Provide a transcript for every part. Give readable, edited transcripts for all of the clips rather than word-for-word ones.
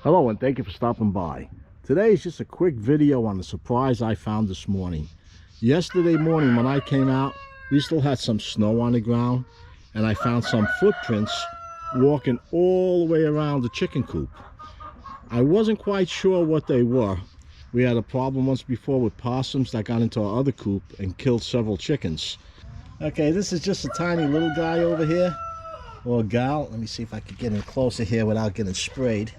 Hello and thank you for stopping by. Today is just a quick video on the surprise I found this morning. Yesterday morning when I came out, we still had some snow on the ground, and I found some footprints walking all the way around the chicken coop. I wasn't quite sure what they were. We had a problem once before with possums that got into our other coop and killed several chickens. Okay, this is just a tiny little guy over here, or gal. Let me see if I can get in closer here without getting sprayed.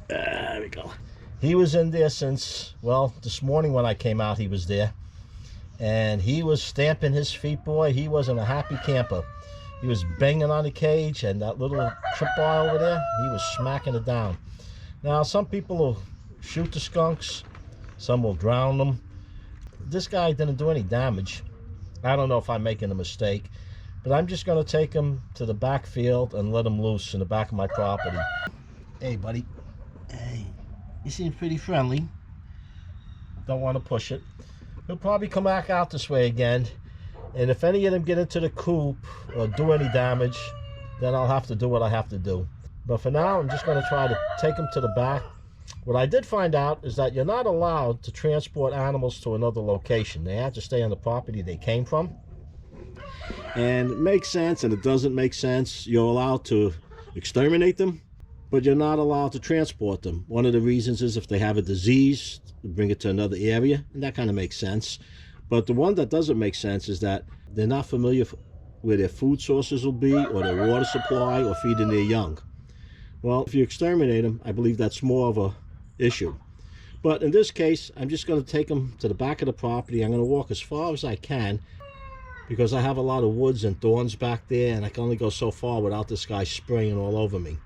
There we go. He was in there since, well, this morning when I came out, he was there. And he was stamping his feet, boy. He wasn't a happy camper. He was banging on the cage, and that little trip bar over there, he was smacking it down. Now, some people will shoot the skunks. Some will drown them. This guy didn't do any damage. I don't know if I'm making a mistake, but I'm just going to take him to the backfield and let him loose in the back of my property. Hey, buddy. Hey, you seem pretty friendly. Don't want to push it. He'll probably come back out this way again, and if any of them get into the coop or do any damage, then I'll have to do what I have to do. But for now, I'm just going to try to take him to the back. What I did find out is that you're not allowed to transport animals to another location. They have to stay on the property they came from. And it makes sense and it doesn't make sense. You're allowed to exterminate them, but you're not allowed to transport them. One of the reasons is if they have a disease, bring it to another area, and that kind of makes sense. But the one that doesn't make sense is that they're not familiar where their food sources will be, or their water supply, or feeding their young. Well, if you exterminate them, I believe that's more of a issue. But in this case, I'm just going to take them to the back of the property. I'm going to walk as far as I can, because I have a lot of woods and thorns back there, and I can only go so far without this guy spraying all over me.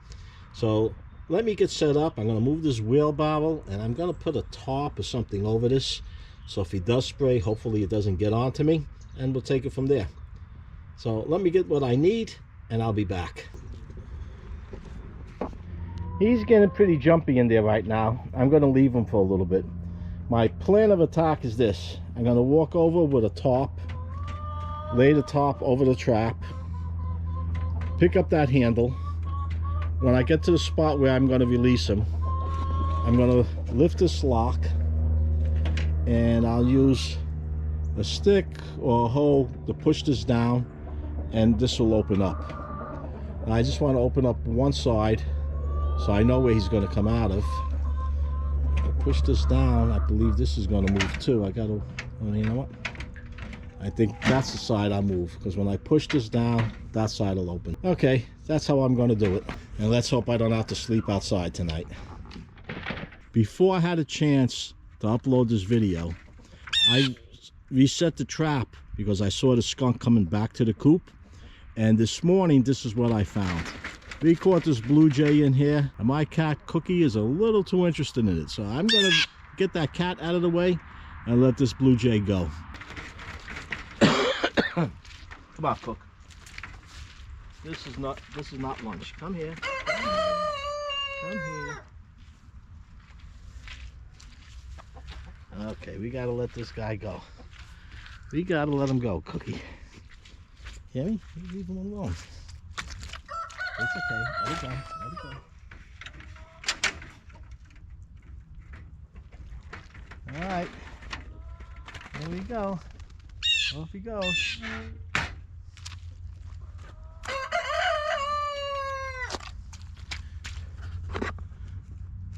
So let me get set up. I'm going to move this wheelbarrow, and I'm going to put a tarp or something over this, so if he does spray, hopefully it doesn't get onto me, and we'll take it from there. So let me get what I need, and I'll be back. He's getting pretty jumpy in there right now. I'm going to leave him for a little bit. My plan of attack is this. I'm going to walk over with a tarp, lay the tarp over the trap, pick up that handle. When I get to the spot where I'm going to release him, I'm going to lift this lock, and I'll use a stick or a hoe to push this down, and this will open up. And I just want to open up one side so I know where he's going to come out of. I push this down. I believe this is going to move too. I got to, well, you know what? I think that's the side I'll move, because when I push this down, that side will open. Okay, that's how I'm going to do it. And let's hope I don't have to sleep outside tonight. Before I had a chance to upload this video, I reset the trap because I saw the skunk coming back to the coop. And this morning, this is what I found. We caught this blue jay in here, and my cat Cookie is a little too interested in it. So I'm going to get that cat out of the way and let this blue jay go. Come on, Cook. This is not lunch. Come here. Come here. Okay, we gotta let this guy go. We gotta let him go, Cookie. Hear me? You leave him alone. It's okay. Let it go. Let it go. All right. There we go. Off he goes.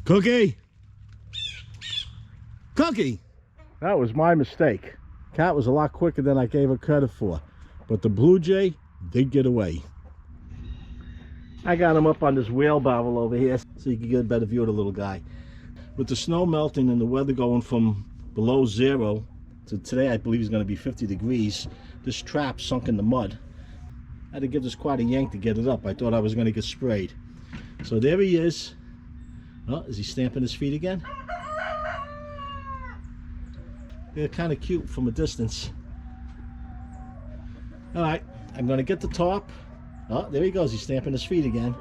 Cookie! Cookie! That was my mistake. Cat was a lot quicker than I gave her credit for. But the blue jay did get away. I got him up on this wheelbarrow over here so you can get a better view of the little guy. With the snow melting and the weather going from below zero to today, I believe it's going to be 50 degrees, this trap sunk in the mud. I had to give this quite a yank to get it up. I thought I was going to get sprayed. So there he is. Oh, is he stamping his feet again? They're kind of cute from a distance. All right, I'm going to get the tarp. Oh, there he goes. He's stamping his feet again.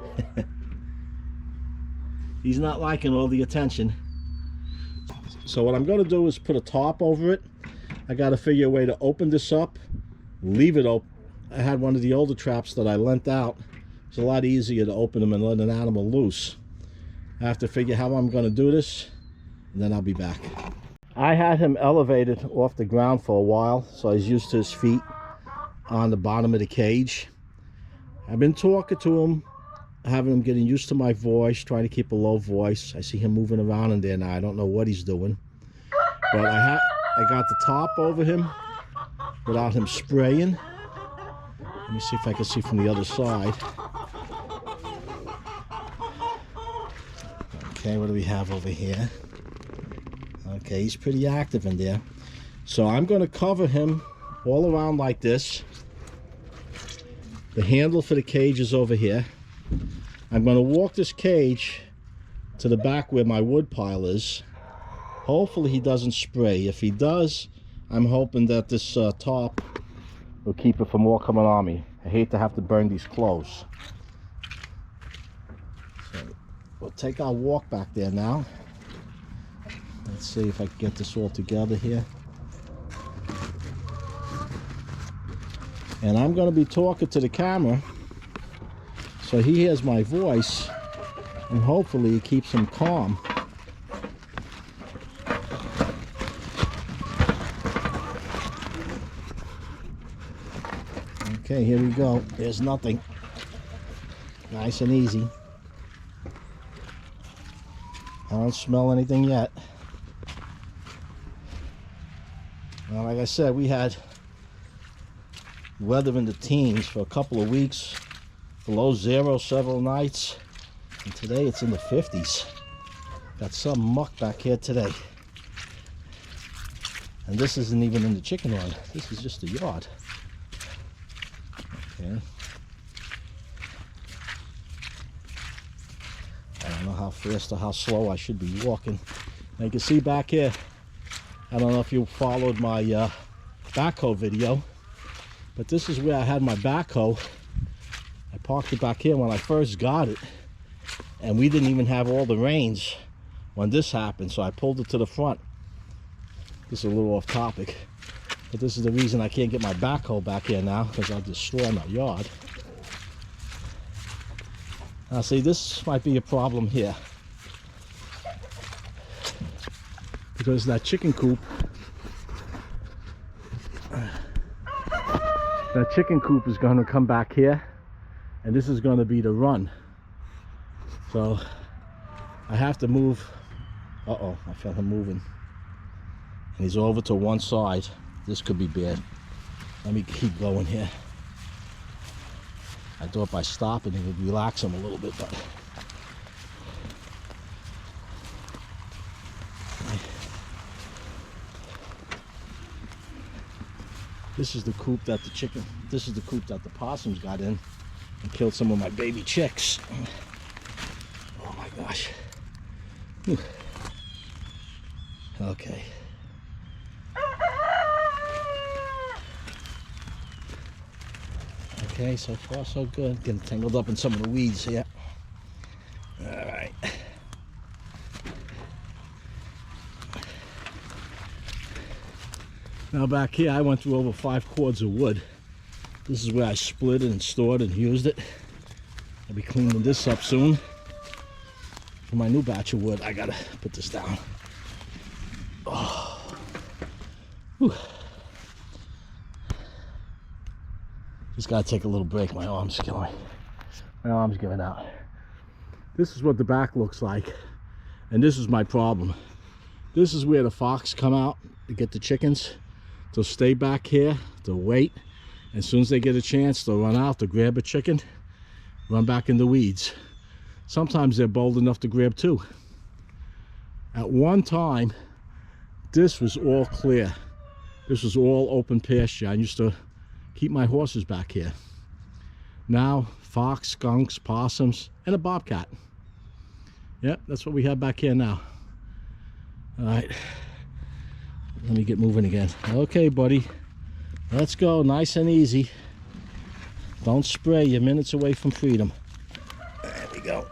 He's not liking all the attention. So what I'm going to do is put a tarp over it. I got to figure a way to open this up, leave it open. I had one of the older traps that I lent out. It's a lot easier to open them and let an animal loose. I have to figure how I'm going to do this, and then I'll be back. I had him elevated off the ground for a while, so he's used to his feet on the bottom of the cage. I've been talking to him, having him getting used to my voice, trying to keep a low voice. I see him moving around in there now. I don't know what he's doing. But I got the top over him without him spraying. Let me see if I can see from the other side. Okay, what do we have over here? Okay, he's pretty active in there. So I'm going to cover him all around like this. The handle for the cage is over here. I'm going to walk this cage to the back where my wood pile is. Hopefully he doesn't spray. If he does, I'm hoping that this top will keep it from all coming on me. I hate to have to burn these clothes. So we'll take our walk back there now. Let's see if I can get this all together here. And I'm going to be talking to the camera so he hears my voice, and hopefully it keeps him calm. Okay, here we go. There's nothing. Nice and easy. I don't smell anything yet. Well, like I said, we had weather in the teens for a couple of weeks, below zero several nights, and today it's in the 50s. Got some muck back here today. And this isn't even in the chicken run. This is just the yard. Okay. I don't know how fast or how slow I should be walking. Now you can see back here, I don't know if you followed my backhoe video, but this is where I had my backhoe. I parked it back here when I first got it, and we didn't even have all the reins when this happened, so I pulled it to the front. This is a little off topic, but this is the reason I can't get my backhoe back here now, because I'll destroy my yard. Now see, this might be a problem here, because that chicken coop is going to come back here, and this is going to be the run. So I have to move. Uh-oh, I felt him moving. And he's over to one side. This could be bad. Let me keep going here. I thought by stopping it would relax him a little bit, but this is the coop that the possums got in and killed some of my baby chicks. Oh my gosh. Whew. Okay. Okay, so far so good. Getting tangled up in some of the weeds here. All right. Now back here, I went through over 5 cords of wood. This is where I split it and stored it and used it. I'll be cleaning this up soon. For my new batch of wood, I gotta put this down. Oh. Whew. Just gotta take a little break. My arm's killing me. My arm's giving out. This is what the back looks like, and this is my problem. This is where the fox come out to get the chickens. They'll stay back here, they'll wait. As soon as they get a chance, they'll run out to grab a chicken, run back in the weeds. Sometimes they're bold enough to grab 2. At one time, this was all clear. This was all open pasture. I used to keep my horses back here. Now, fox, skunks, possums, and a bobcat. Yep, that's what we have back here now. All right. Let me get moving again. Okay, buddy. Let's go. Nice and easy. Don't spray. You're minutes away from freedom. There we go.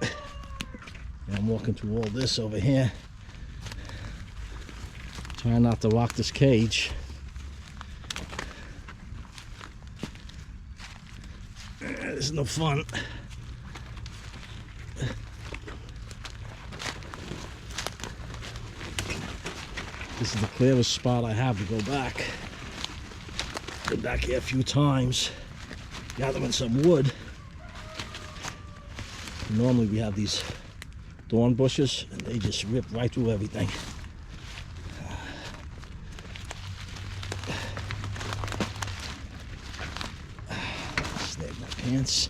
And I'm walking through all this over here. Trying not to rock this cage. This is no fun. This is the clearest spot I have to go back. Been back here a few times, gathering some wood. Normally we have these thorn bushes and they just rip right through everything. Snag my pants.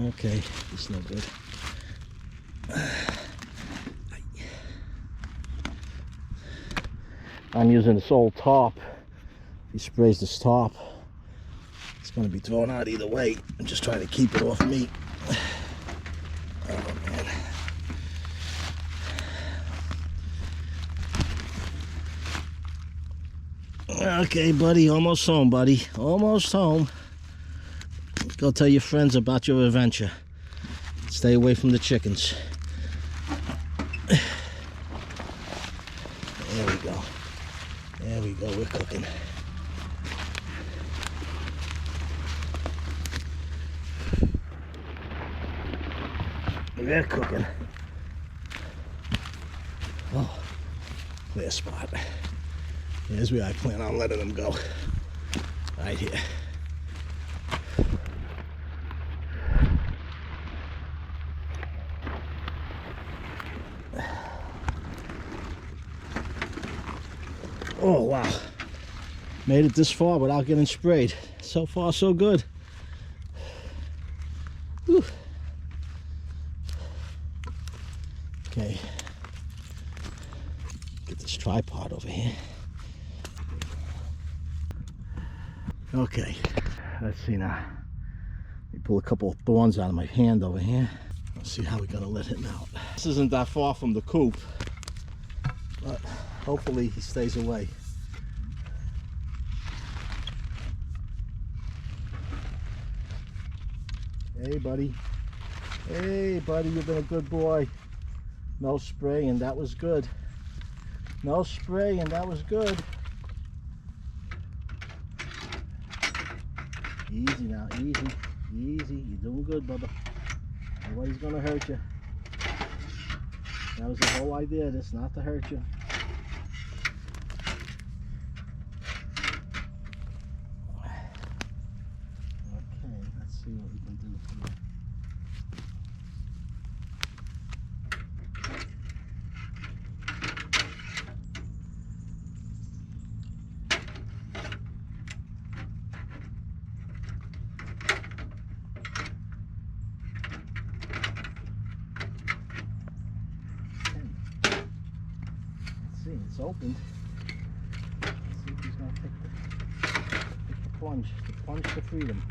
Okay, it's no good. I'm using this old top. He sprays this top. It's going to be thrown out either way. I'm just trying to keep it off me. Oh, man. Okay, buddy. Almost home, buddy. Almost home. Go tell your friends about your adventure. Stay away from the chickens. There we go. There we go, we're cooking. We're cooking. Oh, clear spot. Here's where I plan on letting them go. Right here. Oh wow, made it this far without getting sprayed. So far so good. Whew. Okay, get this tripod over here. Okay, let's see now. Let me pull a couple of thorns out of my hand over here. Let's see how we're gonna let him out. This isn't that far from the coop, but hopefully he stays away. Hey buddy. Hey buddy, you've been a good boy. No spraying, that was good. No spraying, that was good. Easy now, easy. Easy, you're doing good, Bubba. Nobody's gonna hurt you. That was the whole idea of this, not to hurt you. See what we can do here. Let's see, it's opened. Let's see if he's going to take the plunge to freedom.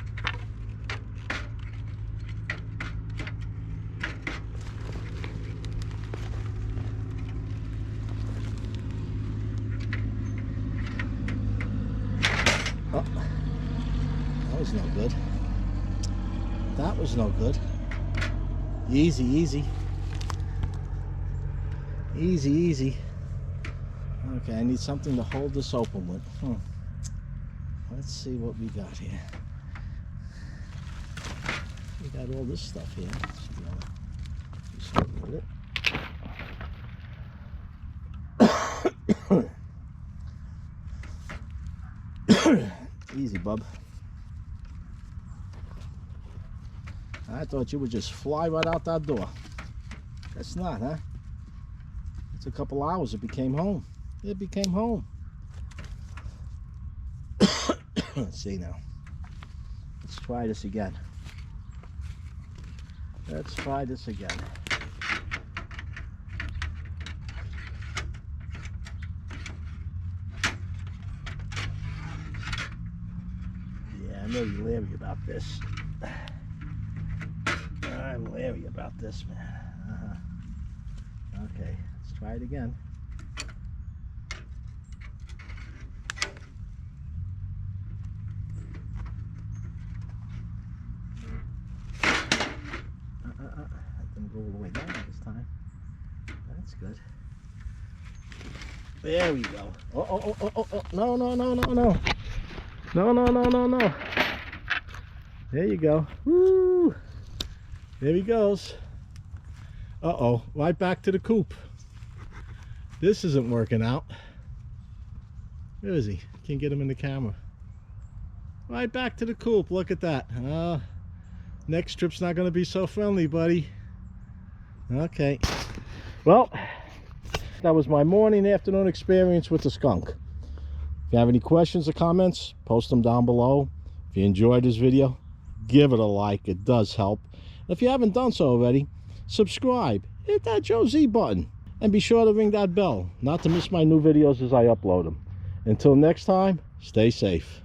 Oh, that was no good. That was no good. Easy, easy. Easy, easy. Okay, I need something to hold this open with. Let's see what we got here. We got all this stuff here. Just with it. Easy, bub. I thought you would just fly right out that door. That's not, huh? It's a couple hours, it became home. It became home. Let's see now. Let's try this again. Let's try this again. Yeah, I know you're leery about this. I'm leery about this, man. Okay, let's try it again. That didn't go all the way down this time. That's good. There we go. Oh, no. No. There you go. Woo! There he goes. Uh-oh, right back to the coop. This isn't working out. Where is he? Can't get him in the camera. Right back to the coop. Look at that. Next trip's not going to be so friendly, buddy. Okay. Well, that was my morning, afternoon experience with the skunk. If you have any questions or comments, post them down below. If you enjoyed this video, give it a like. It does help. If you haven't done so already, subscribe. Hit that Joe Z button. And be sure to ring that bell, not to miss my new videos as I upload them. Until next time, stay safe.